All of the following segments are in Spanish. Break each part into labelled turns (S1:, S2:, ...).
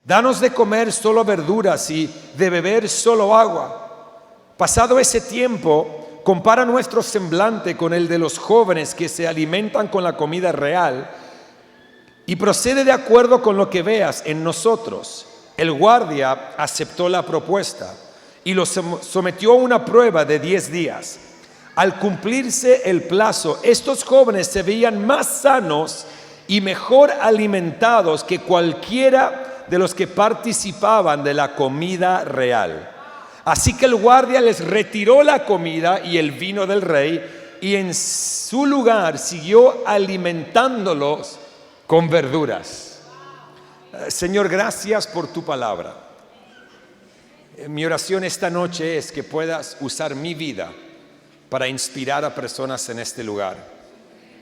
S1: Danos de comer solo verduras y de beber solo agua. Pasado ese tiempo, compara nuestro semblante con el de los jóvenes que se alimentan con la comida real y procede de acuerdo con lo que veas en nosotros. El guardia aceptó la propuesta y los sometió a una prueba de 10 días. Al cumplirse el plazo, estos jóvenes se veían más sanos y mejor alimentados que cualquiera de los que participaban de la comida real. Así que el guardia les retiró la comida y el vino del rey y en su lugar siguió alimentándolos con verduras. Señor, gracias por tu palabra. Mi oración esta noche es que puedas usar mi vida para inspirar a personas en este lugar.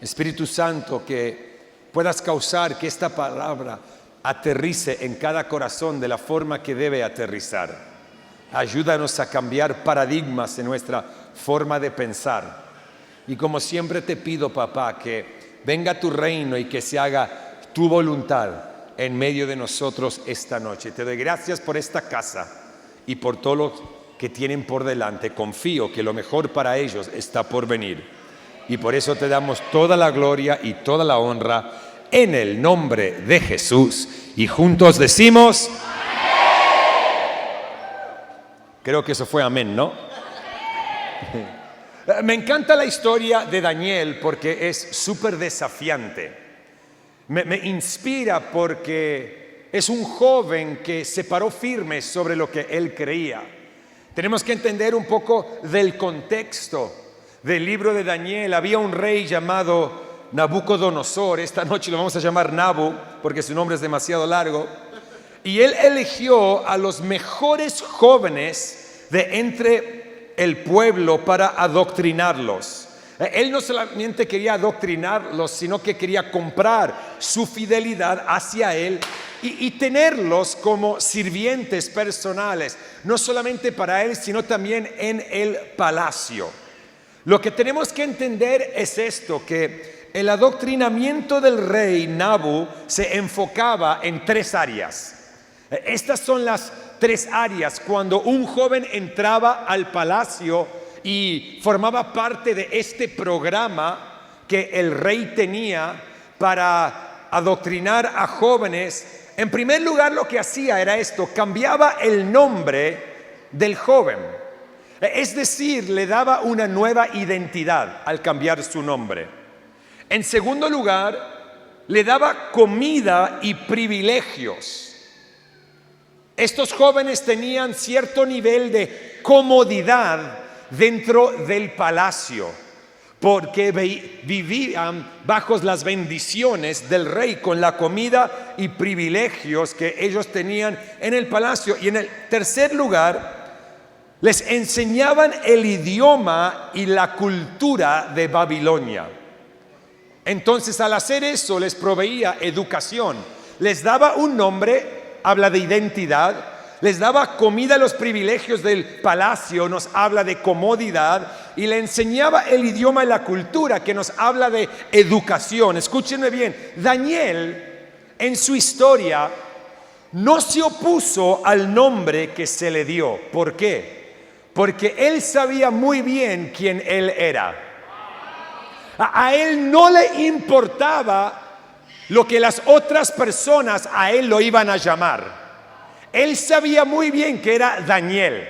S1: Espíritu Santo, que puedas causar que esta palabra aterrice en cada corazón de la forma que debe aterrizar. Ayúdanos a cambiar paradigmas en nuestra forma de pensar. Y como siempre te pido, papá, que venga tu reino y que se haga tu voluntad en medio de nosotros esta noche. Te doy gracias por esta casa y por todo lo que tienen por delante. Confío que lo mejor para ellos está por venir. Y por eso te damos toda la gloria y toda la honra en el nombre de Jesús. Y juntos decimos creo que eso fue amén, ¿no? Me encanta la historia de Daniel porque es súper desafiante. Me inspira porque es un joven que se paró firme sobre lo que él creía. Tenemos que entender un poco del contexto del libro de Daniel. Había un rey llamado Nabucodonosor. Esta noche lo vamos a llamar Nabu porque su nombre es demasiado largo. Y él eligió a los mejores jóvenes de entre el pueblo para adoctrinarlos. Él no solamente quería adoctrinarlos, sino que quería comprar su fidelidad hacia él y tenerlos como sirvientes personales, no solamente para él, sino también en el palacio. Lo que tenemos que entender es esto, que el adoctrinamiento del rey Nabu se enfocaba en 3 áreas. Estas son las 3 áreas cuando un joven entraba al palacio y formaba parte de este programa que el rey tenía para adoctrinar a jóvenes. En primer lugar, lo que hacía era esto: cambiaba el nombre del joven. Es decir, le daba una nueva identidad al cambiar su nombre. En segundo lugar, le daba comida y privilegios. Estos jóvenes tenían cierto nivel de comodidad dentro del palacio, porque vivían bajo las bendiciones del rey con la comida y privilegios que ellos tenían en el palacio. Y en el tercer lugar, les enseñaban el idioma y la cultura de Babilonia. Entonces, al hacer eso, les proveía educación, les daba un nombre, habla de identidad, les daba comida, los privilegios del palacio, nos habla de comodidad, y le enseñaba el idioma y la cultura, que nos habla de educación. Escúchenme bien, Daniel en su historia no se opuso al nombre que se le dio. ¿Por qué? Porque él sabía muy bien quién él era. A él no le importaba lo que las otras personas a él lo iban a llamar. Él sabía muy bien que era Daniel.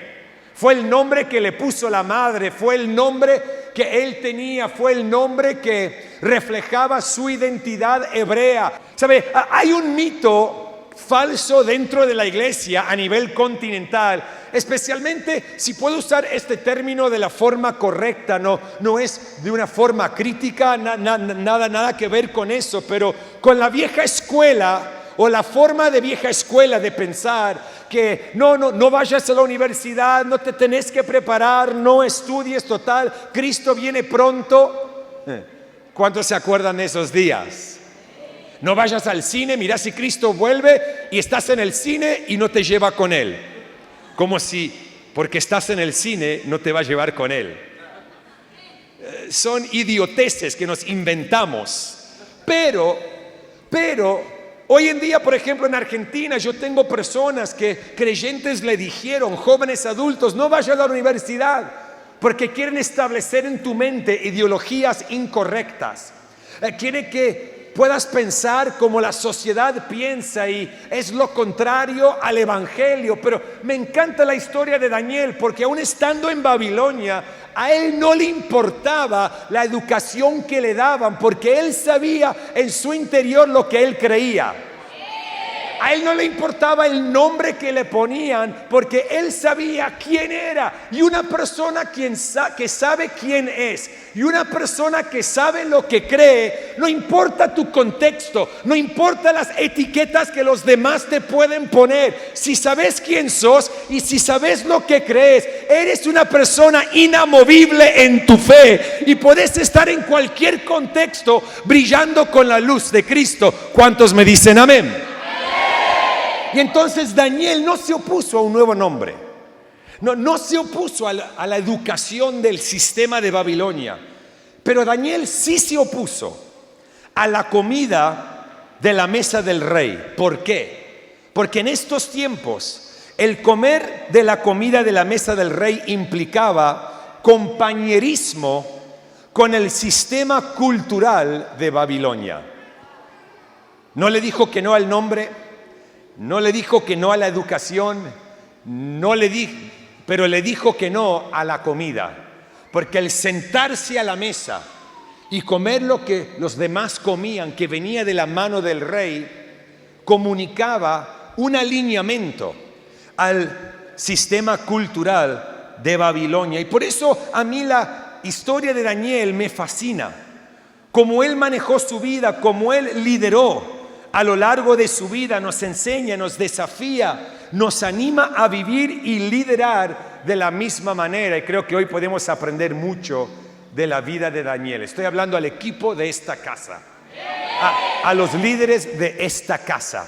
S1: Fue el nombre que le puso la madre, fue el nombre que él tenía, fue el nombre que reflejaba su identidad hebrea. ¿Sabe? Hay un mito falso dentro de la iglesia a nivel continental, especialmente si puedo usar este término de la forma correcta, no es de una forma crítica, nada que ver con eso, pero con la vieja escuela o la forma de vieja escuela de pensar que no vayas a la universidad, no te tenés que preparar, no estudies, total, Cristo viene pronto. ¿Cuántos se acuerdan de esos días? No vayas al cine, mira si Cristo vuelve y estás en el cine y no te lleva con Él. Como si porque estás en el cine no te va a llevar con Él. Son idioteces que nos inventamos. Pero Hoy en día, por ejemplo, en Argentina, yo tengo personas que creyentes le dijeron, jóvenes adultos, no vayas a la universidad, porque quieren establecer en tu mente ideologías incorrectas. Quiere que puedas pensar como la sociedad piensa y es lo contrario al evangelio. Pero me encanta la historia de Daniel, porque aún estando en Babilonia, a él no le importaba la educación que le daban, porque él sabía en su interior lo que él creía. A él no le importaba el nombre que le ponían, porque él sabía quién era. Y una persona que sabe quién es, y una persona que sabe lo que cree, no importa tu contexto, no importa las etiquetas que los demás te pueden poner. Si sabes quién sos y si sabes lo que crees, eres una persona inamovible en tu fe y puedes estar en cualquier contexto brillando con la luz de Cristo. ¿Cuántos me dicen amén? Y entonces Daniel no se opuso a un nuevo nombre, no se opuso a la educación del sistema de Babilonia, pero Daniel sí se opuso a la comida de la mesa del rey. ¿Por qué? Porque en estos tiempos el comer de la comida de la mesa del rey implicaba compañerismo con el sistema cultural de Babilonia. No le dijo que no al nombre, no le dijo que no a la educación, pero le dijo que no a la comida. Porque el sentarse a la mesa y comer lo que los demás comían, que venía de la mano del rey, comunicaba un alineamiento al sistema cultural de Babilonia. Y por eso a mí la historia de Daniel me fascina. Cómo él manejó su vida, cómo él lideró a lo largo de su vida, nos enseña, nos desafía, nos anima a vivir y liderar de la misma manera. Y creo que hoy podemos aprender mucho de la vida de Daniel. Estoy hablando al equipo de esta casa, a los líderes de esta casa.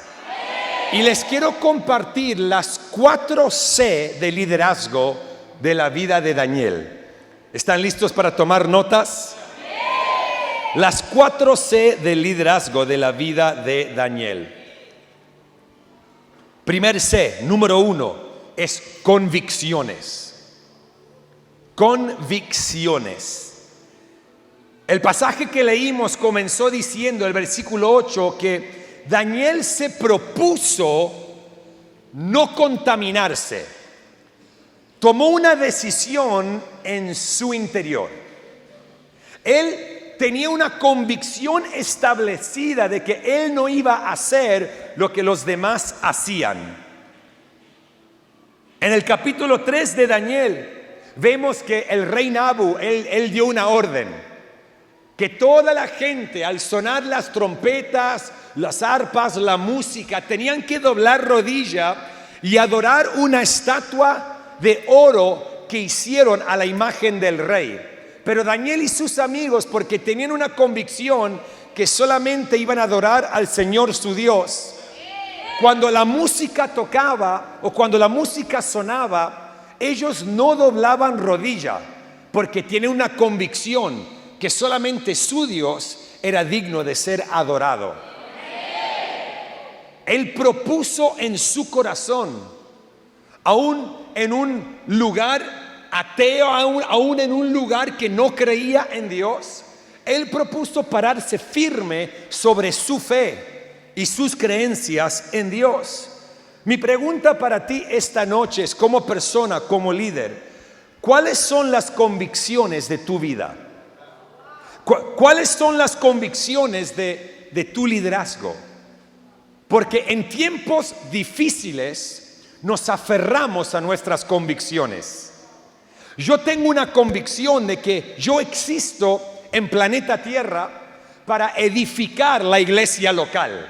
S1: Y les quiero compartir las 4 C de liderazgo de la vida de Daniel. ¿Están listos para tomar notas? Las 4 C del liderazgo de la vida de Daniel. Primer C, número 1, es convicciones. Convicciones. El pasaje que leímos comenzó diciendo, el versículo 8, que Daniel se propuso no contaminarse. Tomó una decisión en su interior. Él tenía una convicción establecida de que él no iba a hacer lo que los demás hacían. En el capítulo 3 de Daniel vemos que el rey Nabu, él dio una orden, que toda la gente al sonar las trompetas, las arpas, la música, tenían que doblar rodilla y adorar una estatua de oro que hicieron a la imagen del rey. Pero Daniel y sus amigos, porque tenían una convicción que solamente iban a adorar al Señor su Dios, cuando la música tocaba o cuando la música sonaba, ellos no doblaban rodilla, porque tienen una convicción que solamente su Dios era digno de ser adorado. Él propuso en su corazón, aún en un lugar ateo, aún en un lugar que no creía en Dios, él propuso pararse firme sobre su fe y sus creencias en Dios. Mi pregunta para ti esta noche es, como persona, como líder, ¿cuáles son las convicciones de tu vida? ¿Cuáles son las convicciones de tu liderazgo? Porque en tiempos difíciles nos aferramos a nuestras convicciones. Yo tengo una convicción de que yo existo en planeta Tierra para edificar la iglesia local.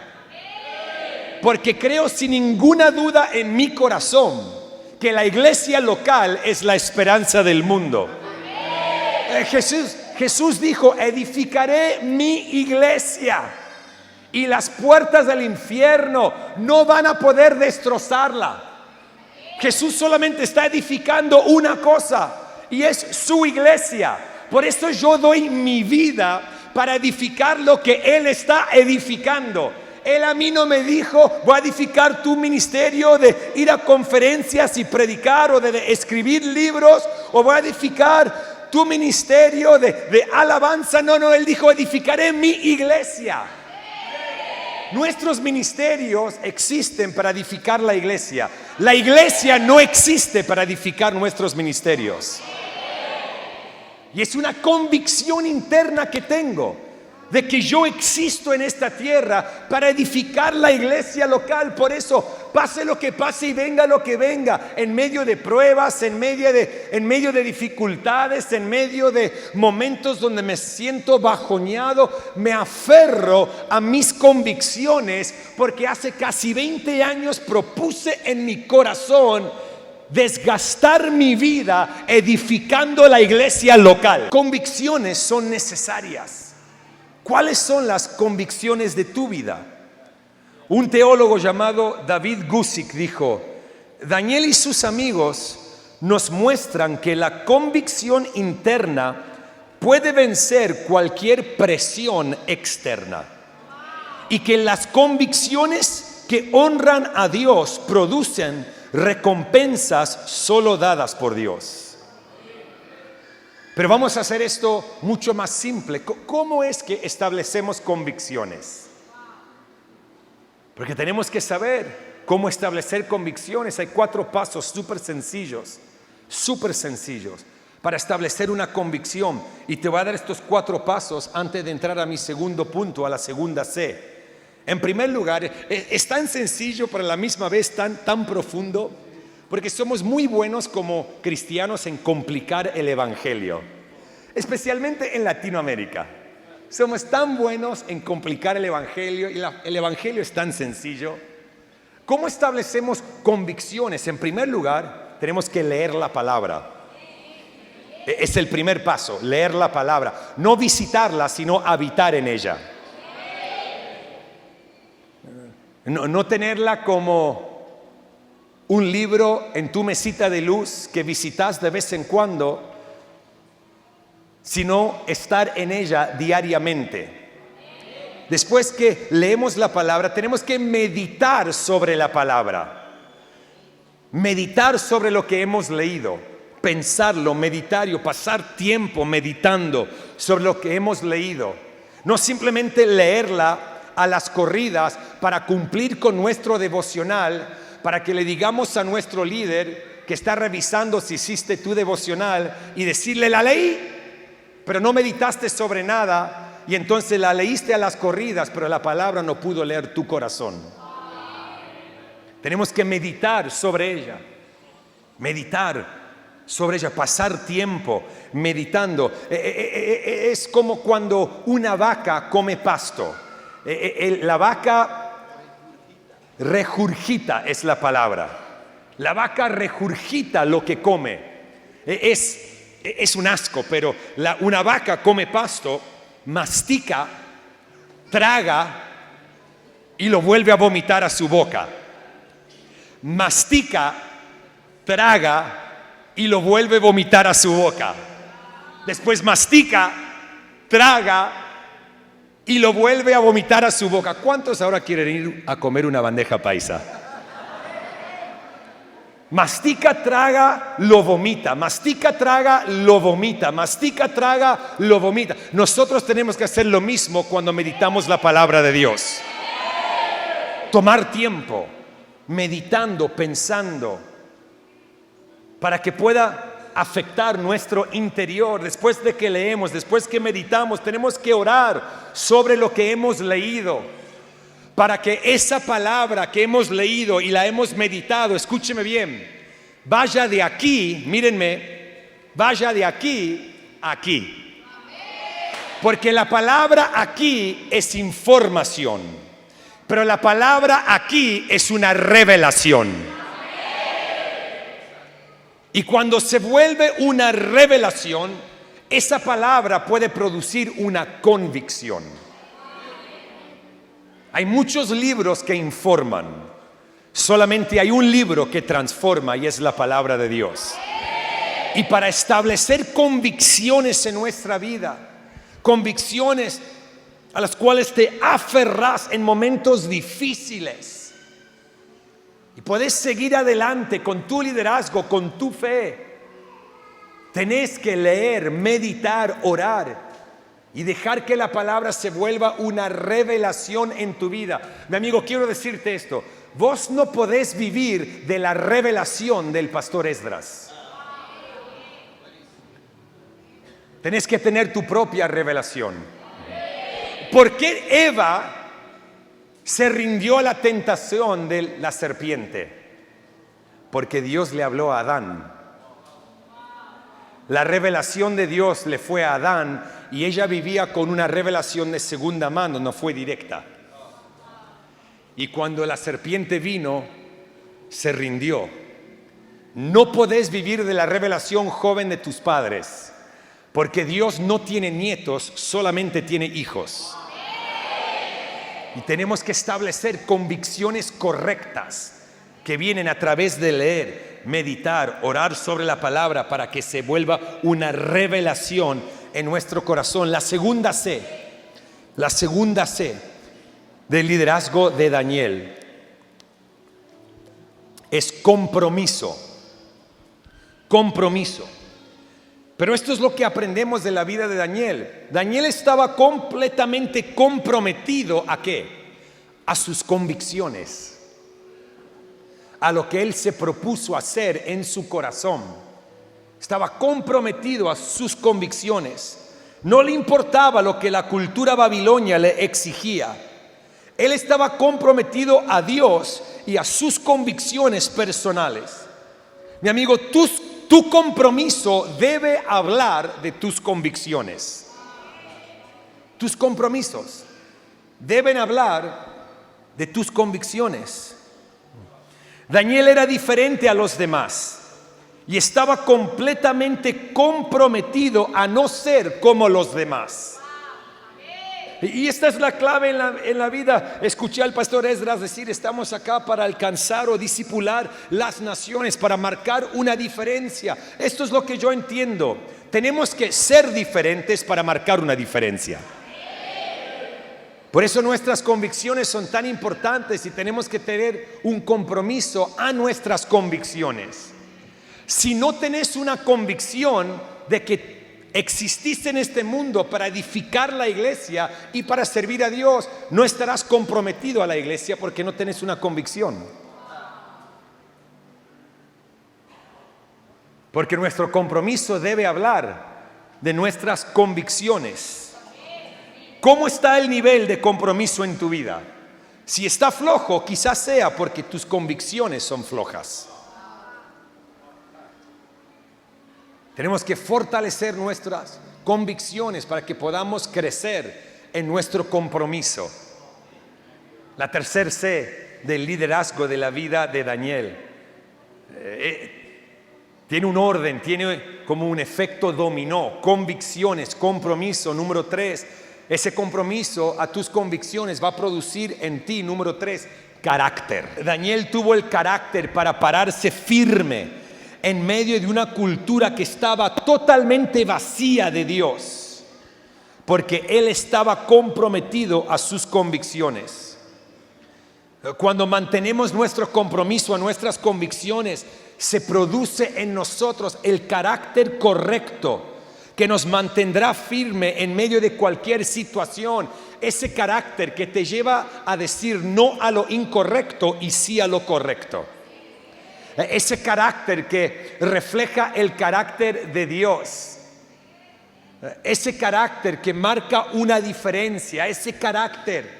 S1: Porque creo sin ninguna duda en mi corazón que la iglesia local es la esperanza del mundo. Jesús dijo, edificaré mi iglesia y las puertas del infierno no van a poder destrozarla. Jesús solamente está edificando una cosa y es su iglesia. Por eso yo doy mi vida para edificar lo que Él está edificando. Él a mí no me dijo, voy a edificar tu ministerio de ir a conferencias y predicar o de escribir libros, o voy a edificar tu ministerio de alabanza. No, Él dijo, edificaré mi iglesia. Nuestros ministerios existen para edificar la iglesia. La iglesia no existe para edificar nuestros ministerios. Y es una convicción interna que tengo de que yo existo en esta tierra para edificar la iglesia local. Por eso, pase lo que pase y venga lo que venga, en medio de pruebas, en medio de dificultades, en medio de momentos donde me siento bajoneado, me aferro a mis convicciones, porque hace casi 20 años propuse en mi corazón desgastar mi vida edificando la iglesia local. Convicciones son necesarias. ¿Cuáles son las convicciones de tu vida? Un teólogo llamado David Guzik dijo: Daniel y sus amigos nos muestran que la convicción interna puede vencer cualquier presión externa, y que las convicciones que honran a Dios producen recompensas solo dadas por Dios. Pero vamos a hacer esto mucho más simple. ¿Cómo es que establecemos convicciones? Porque tenemos que saber cómo establecer convicciones. Hay 4 pasos súper sencillos para establecer una convicción. Y te voy a dar estos 4 pasos antes de entrar a mi segundo punto, a la segunda C. En primer lugar, es tan sencillo, pero a la misma vez tan profundo, porque somos muy buenos como cristianos en complicar el evangelio, especialmente en Latinoamérica. Somos tan buenos en complicar el evangelio, y el evangelio es tan sencillo. ¿Cómo establecemos convicciones? En primer lugar, tenemos que leer la palabra. Es el primer paso, leer la palabra. No visitarla, sino habitar en ella. No tenerla como un libro en tu mesita de luz que visitas de vez en cuando, sino estar en ella diariamente. Después que leemos la palabra, tenemos que meditar sobre la palabra. Meditar sobre lo que hemos leído, pensarlo, meditarlo, pasar tiempo meditando sobre lo que hemos leído. No simplemente leerla a las corridas para cumplir con nuestro devocional, para que le digamos a nuestro líder que está revisando si hiciste tu devocional y decirle: la leí, pero no meditaste sobre nada, y entonces la leíste a las corridas, pero la palabra no pudo leer tu corazón. Tenemos que meditar sobre ella, pasar tiempo meditando. Es como cuando una vaca come pasto. La vaca regurgita, es la palabra. La vaca regurgita lo que come. Es un asco, pero una vaca come pasto, mastica, traga y lo vuelve a vomitar a su boca. Mastica, traga y lo vuelve a vomitar a su boca. Después mastica, traga y lo vuelve a vomitar a su boca. ¿Cuántos ahora quieren ir a comer una bandeja paisa? Mastica, traga, lo vomita. Mastica, traga, lo vomita. Mastica, traga, lo vomita. Nosotros tenemos que hacer lo mismo cuando meditamos la palabra de Dios. Tomar tiempo, meditando, pensando, para que pueda afectar nuestro interior. Después de que leemos, después que meditamos, tenemos que orar sobre lo que hemos leído, para que esa palabra que hemos leído y la hemos meditado, escúcheme bien, vaya de aquí, mírenme, vaya de aquí a aquí. Porque la palabra aquí es información, pero la palabra aquí es una revelación. Y cuando se vuelve una revelación, esa palabra puede producir una convicción. Hay muchos libros que informan, solamente hay un libro que transforma, y es la palabra de Dios. Y para establecer convicciones en nuestra vida, convicciones a las cuales te aferras en momentos difíciles. Y puedes seguir adelante con tu liderazgo, con tu fe. Tenés que leer, meditar, orar y dejar que la palabra se vuelva una revelación en tu vida. Mi amigo, quiero decirte esto. Vos no podés vivir de la revelación del pastor Esdras. Tenés que tener tu propia revelación. ¿Por qué Eva se rindió a la tentación de la serpiente? Porque Dios le habló a Adán. La revelación de Dios le fue a Adán y ella vivía con una revelación de segunda mano, no fue directa. Y cuando la serpiente vino, se rindió. No podés vivir de la revelación joven de tus padres, porque Dios no tiene nietos, solamente tiene hijos. Y tenemos que establecer convicciones correctas que vienen a través de leer, meditar, orar sobre la palabra para que se vuelva una revelación en nuestro corazón. La segunda C del liderazgo de Daniel es compromiso. Compromiso. Pero esto es lo que aprendemos de la vida de Daniel. Daniel estaba completamente comprometido ¿a qué? A sus convicciones, a lo que él se propuso hacer en su corazón. Estaba comprometido a sus convicciones. No le importaba lo que la cultura babilonia le exigía. Él estaba comprometido a Dios y a sus convicciones personales. Mi amigo, tu compromiso debe hablar de tus convicciones. Tus compromisos deben hablar de tus convicciones. Daniel era diferente a los demás y estaba completamente comprometido a no ser como los demás. Y esta es la clave en la vida. Escuché al pastor Esdras decir: estamos acá para alcanzar o discipular las naciones, para marcar una diferencia. Esto es lo que yo entiendo. Tenemos que ser diferentes para marcar una diferencia. Por eso nuestras convicciones son tan importantes y tenemos que tener un compromiso a nuestras convicciones. Si no tenés una convicción de que exististe en este mundo para edificar la iglesia y para servir a Dios, no estarás comprometido a la iglesia porque no tenés una convicción. Porque nuestro compromiso debe hablar de nuestras convicciones. ¿Cómo está el nivel de compromiso en tu vida? Si está flojo, quizás sea porque tus convicciones son flojas. Tenemos que fortalecer nuestras convicciones para que podamos crecer en nuestro compromiso. La tercera C del liderazgo de la vida de Daniel tiene un orden, tiene como un efecto dominó. Convicciones, compromiso. Número 3, ese compromiso a tus convicciones va a producir en ti, número 3, carácter. Daniel tuvo el carácter para pararse firme en medio de una cultura que estaba totalmente vacía de Dios, porque él estaba comprometido a sus convicciones. Cuando mantenemos nuestro compromiso a nuestras convicciones, se produce en nosotros el carácter correcto que nos mantendrá firme en medio de cualquier situación. Ese carácter que te lleva a decir no a lo incorrecto y sí a lo correcto. Ese carácter que refleja el carácter de Dios. Ese carácter que marca una diferencia. Ese carácter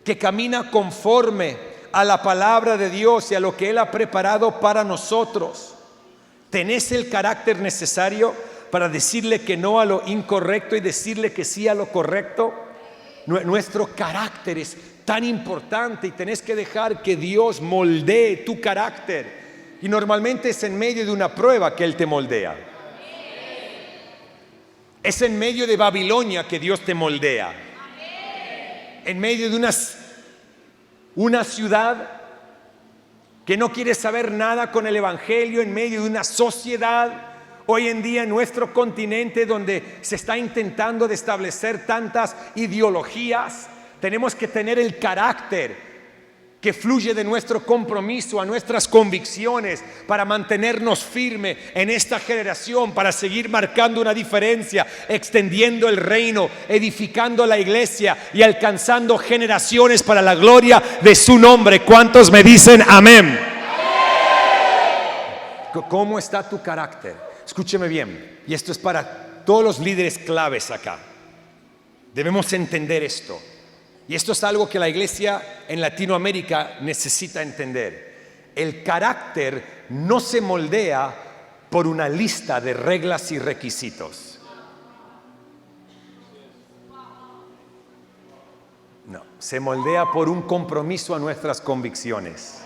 S1: que camina conforme a la palabra de Dios y a lo que Él ha preparado para nosotros. ¿Tenés el carácter necesario para decirle que no a lo incorrecto y decirle que sí a lo correcto? Nuestro carácter es tan importante y tenés que dejar que Dios moldee tu carácter. Y normalmente es en medio de una prueba que Él te moldea. Es en medio de Babilonia que Dios te moldea. En medio de una ciudad que no quiere saber nada con el evangelio, en medio de una sociedad hoy en día en nuestro continente, donde se está intentando de establecer tantas ideologías, tenemos que tener el carácter que fluye de nuestro compromiso a nuestras convicciones para mantenernos firmes en esta generación, para seguir marcando una diferencia, extendiendo el reino, edificando la iglesia y alcanzando generaciones para la gloria de su nombre. ¿Cuántos me dicen amén? ¿Cómo está tu carácter? Escúcheme bien, y esto es para todos los líderes claves acá. Debemos entender esto. Y esto es algo que la iglesia en Latinoamérica necesita entender. El carácter no se moldea por una lista de reglas y requisitos. No, se moldea por un compromiso a nuestras convicciones.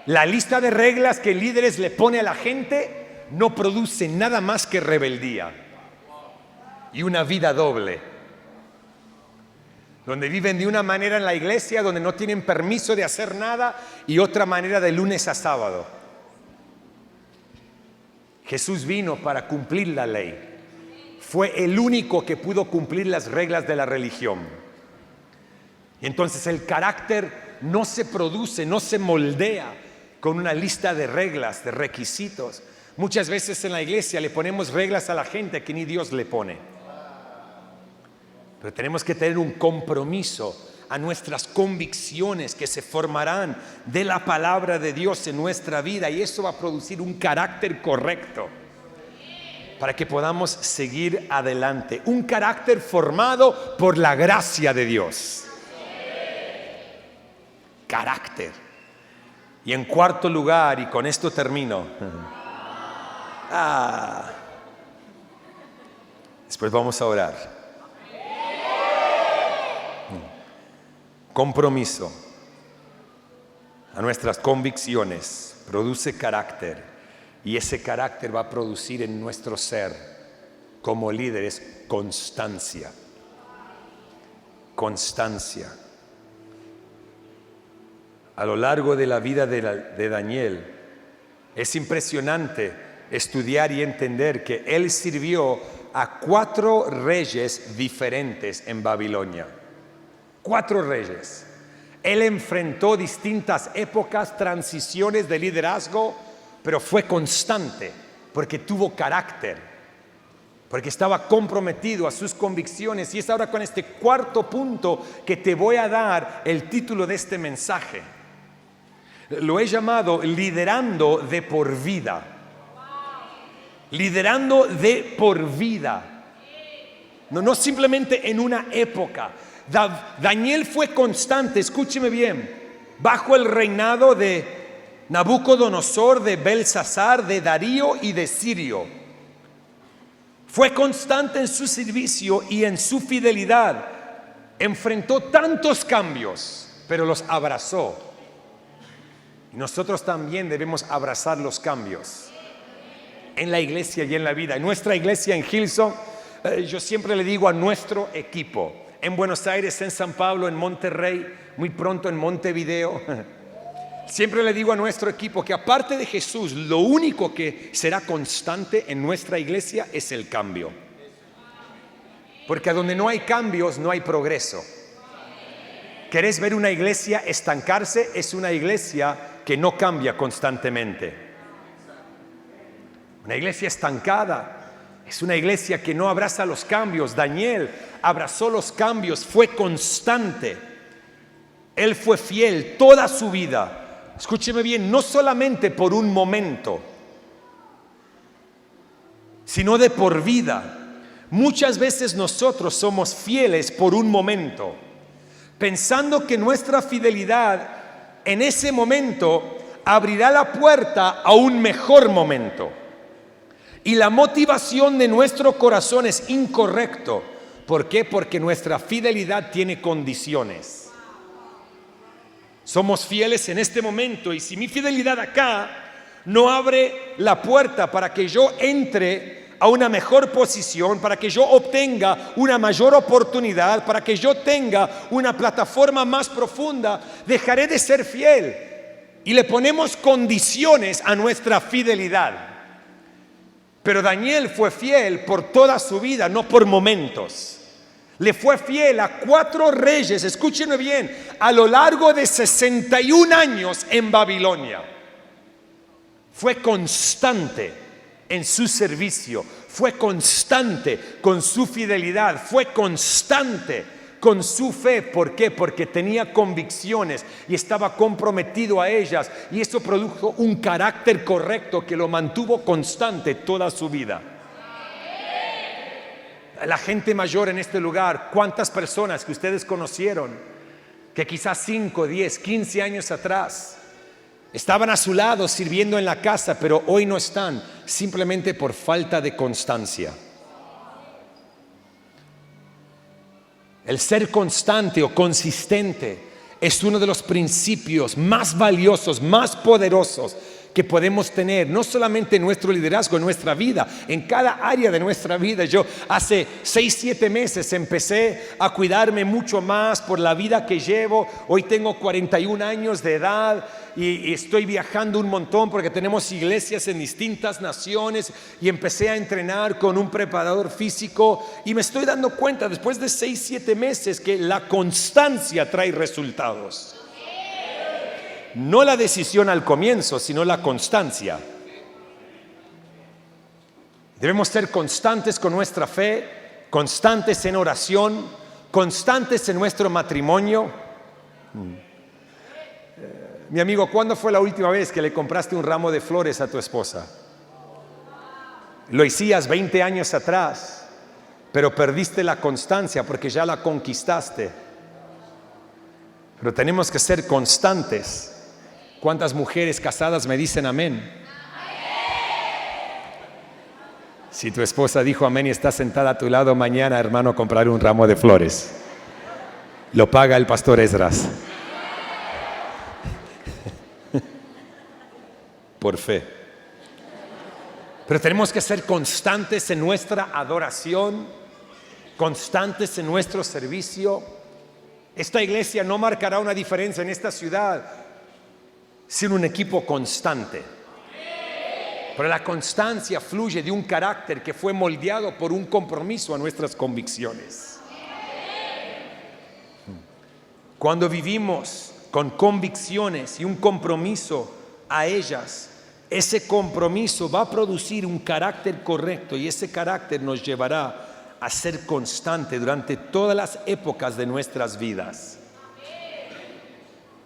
S1: La lista de reglas que líderes le pone a la gente no produce nada más que rebeldía y una vida doble, donde viven de una manera en la iglesia, donde no tienen permiso de hacer nada, y otra manera de lunes a sábado. Jesús vino para cumplir la ley. Fue el único que pudo cumplir las reglas de la religión. Y entonces el carácter no se produce, no se moldea con una lista de reglas, de requisitos. Muchas veces en la iglesia le ponemos reglas a la gente que ni Dios le pone. Pero tenemos que tener un compromiso a nuestras convicciones que se formarán de la palabra de Dios en nuestra vida, y eso va a producir un carácter correcto para que podamos seguir adelante. Un carácter formado por la gracia de Dios. Carácter. Y en cuarto lugar, y con esto termino. Después vamos a orar. Compromiso a nuestras convicciones produce carácter, y ese carácter va a producir en nuestro ser como líderes constancia. Constancia. A lo largo de la vida de Daniel es impresionante estudiar y entender que él sirvió a 4 reyes diferentes en Babilonia. 4 reyes. Él enfrentó distintas épocas, transiciones de liderazgo, pero fue constante porque tuvo carácter, porque estaba comprometido a sus convicciones. Y es ahora con este cuarto punto que te voy a dar el título de este mensaje. Lo he llamado liderando de por vida. Liderando de por vida. No simplemente en una época. Daniel fue constante, escúcheme bien, bajo el reinado de Nabucodonosor, de Belsasar, de Darío y de Sirio. Fue constante en su servicio y en su fidelidad. Enfrentó tantos cambios, pero los abrazó. Y nosotros también debemos abrazar los cambios en la iglesia y en la vida. En nuestra iglesia en Hillsong, yo siempre le digo a nuestro equipo, en Buenos Aires, en San Pablo, en Monterrey, muy pronto en Montevideo. Siempre le digo a nuestro equipo que aparte de Jesús, lo único que será constante en nuestra iglesia es el cambio. Porque a donde no hay cambios, no hay progreso. ¿Querés ver una iglesia estancarse? Es una iglesia que no cambia constantemente. Una iglesia estancada es una iglesia que no abraza los cambios. Daniel abrazó los cambios, fue constante. Él fue fiel toda su vida. Escúcheme bien, no solamente por un momento, sino de por vida. Muchas veces nosotros somos fieles por un momento, pensando que nuestra fidelidad en ese momento abrirá la puerta a un mejor momento. Y la motivación de nuestro corazón es incorrecto. ¿Por qué? Porque nuestra fidelidad tiene condiciones. Somos fieles en este momento, y si mi fidelidad acá no abre la puerta para que yo entre a una mejor posición, para que yo obtenga una mayor oportunidad, para que yo tenga una plataforma más profunda, dejaré de ser fiel. Y le ponemos condiciones a nuestra fidelidad. Pero Daniel fue fiel por toda su vida, no por momentos. Le fue fiel a 4 reyes, escúchenme bien, a lo largo de 61 años en Babilonia. Fue constante en su servicio, fue constante con su fidelidad, fue constante con su fe. ¿Por qué? Porque tenía convicciones y estaba comprometido a ellas, y eso produjo un carácter correcto que lo mantuvo constante toda su vida. La gente mayor en este lugar, ¿cuántas personas que ustedes conocieron que quizás 5, 10, 15 años atrás estaban a su lado sirviendo en la casa, pero hoy no están simplemente por falta de constancia? El ser constante o consistente es uno de los principios más valiosos, más poderosos que podemos tener, no solamente en nuestro liderazgo, en nuestra vida, en cada área de nuestra vida. Yo hace 6, 7 meses empecé a cuidarme mucho más por la vida que llevo. Hoy tengo 41 años de edad y estoy viajando un montón porque tenemos iglesias en distintas naciones, y empecé a entrenar con un preparador físico, y me estoy dando cuenta después de 6, 7 meses que la constancia trae resultados. No la decisión al comienzo, sino la constancia. Debemos ser constantes con nuestra fe, constantes en oración, constantes en nuestro matrimonio. Mi amigo, ¿cuándo fue la última vez que le compraste un ramo de flores a tu esposa? Lo hacías 20 años atrás, pero perdiste la constancia porque ya la conquistaste. Pero tenemos que ser constantes. ¿Cuántas mujeres casadas me dicen amén? Si tu esposa dijo amén y está sentada a tu lado, mañana, hermano, compraré un ramo de flores. Lo paga el pastor Esdras. Por fe. Pero tenemos que ser constantes en nuestra adoración, constantes en nuestro servicio. Esta iglesia no marcará una diferencia en esta ciudad sin un equipo constante. Pero la constancia fluye de un carácter que fue moldeado por un compromiso a nuestras convicciones. Cuando vivimos con convicciones y un compromiso a ellas, ese compromiso va a producir un carácter correcto, y ese carácter nos llevará a ser constante durante todas las épocas de nuestras vidas.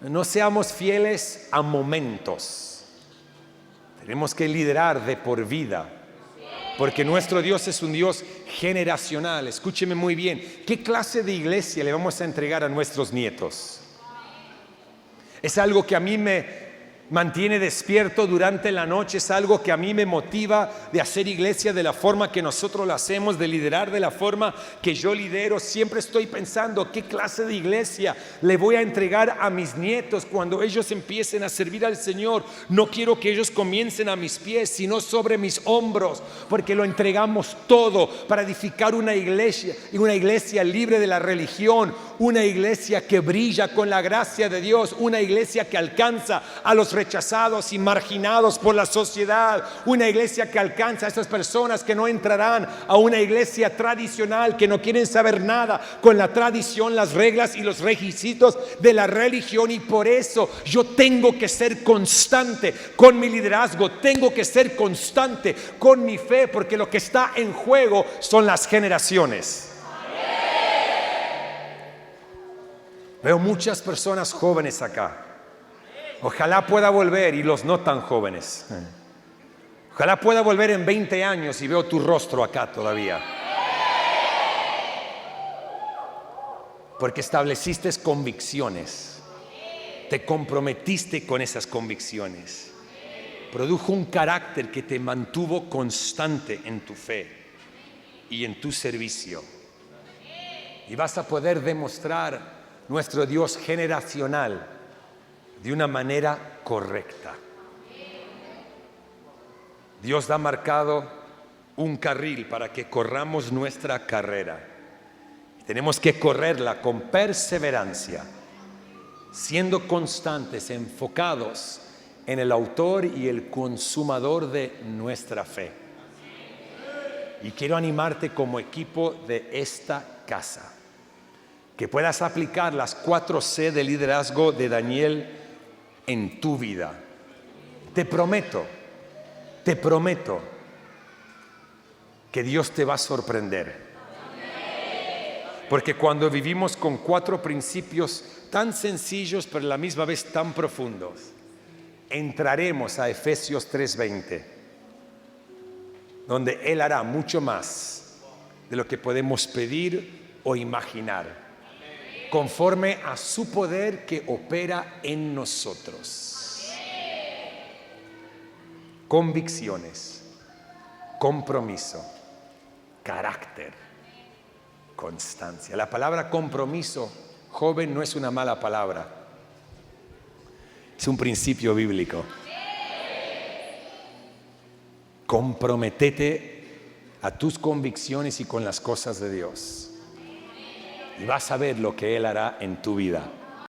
S1: No seamos fieles a momentos. Tenemos que liderar de por vida, porque nuestro Dios es un Dios generacional. Escúcheme muy bien. ¿Qué clase de iglesia le vamos a entregar a nuestros nietos? Es algo que a mí me mantiene despierto durante la noche, es algo que a mí me motiva de hacer iglesia de la forma que nosotros la hacemos, de liderar de la forma que yo lidero. Siempre estoy pensando qué clase de iglesia le voy a entregar a mis nietos cuando ellos empiecen a servir al Señor. No quiero que ellos comiencen a mis pies, sino sobre mis hombros, porque lo entregamos todo para edificar una iglesia libre de la religión, una iglesia que brilla con la gracia de Dios, una iglesia que alcanza a los rechazados y marginados por la sociedad, una iglesia que alcanza a esas personas que no entrarán a una iglesia tradicional, que no quieren saber nada con la tradición, las reglas y los requisitos de la religión. Y por eso yo tengo que ser constante con mi liderazgo, tengo que ser constante con mi fe, porque lo que está en juego son las generaciones. Veo muchas personas jóvenes acá. Ojalá pueda volver, y los no tan jóvenes. Ojalá pueda volver en 20 años y veo tu rostro acá todavía. Porque estableciste convicciones. Te comprometiste con esas convicciones. Produjo un carácter que te mantuvo constante en tu fe y en tu servicio. Y vas a poder demostrar nuestro Dios generacional de una manera correcta. Dios ha marcado un carril para que corramos nuestra carrera. Tenemos que correrla con perseverancia, siendo constantes, enfocados en el autor y el consumador de nuestra fe. Y quiero animarte como equipo de esta casa, que puedas aplicar las 4C de liderazgo de Daniel en tu vida. Te prometo que Dios te va a sorprender. Porque cuando vivimos con 4 principios tan sencillos pero a la misma vez tan profundos, entraremos a Efesios 3:20, donde Él hará mucho más de lo que podemos pedir o imaginar, conforme a su poder que opera en nosotros. Convicciones, compromiso, carácter, constancia. La palabra compromiso, joven, no es una mala palabra. Es un principio bíblico. Comprométete a tus convicciones y con las cosas de Dios. Y vas a ver lo que Él hará en tu vida.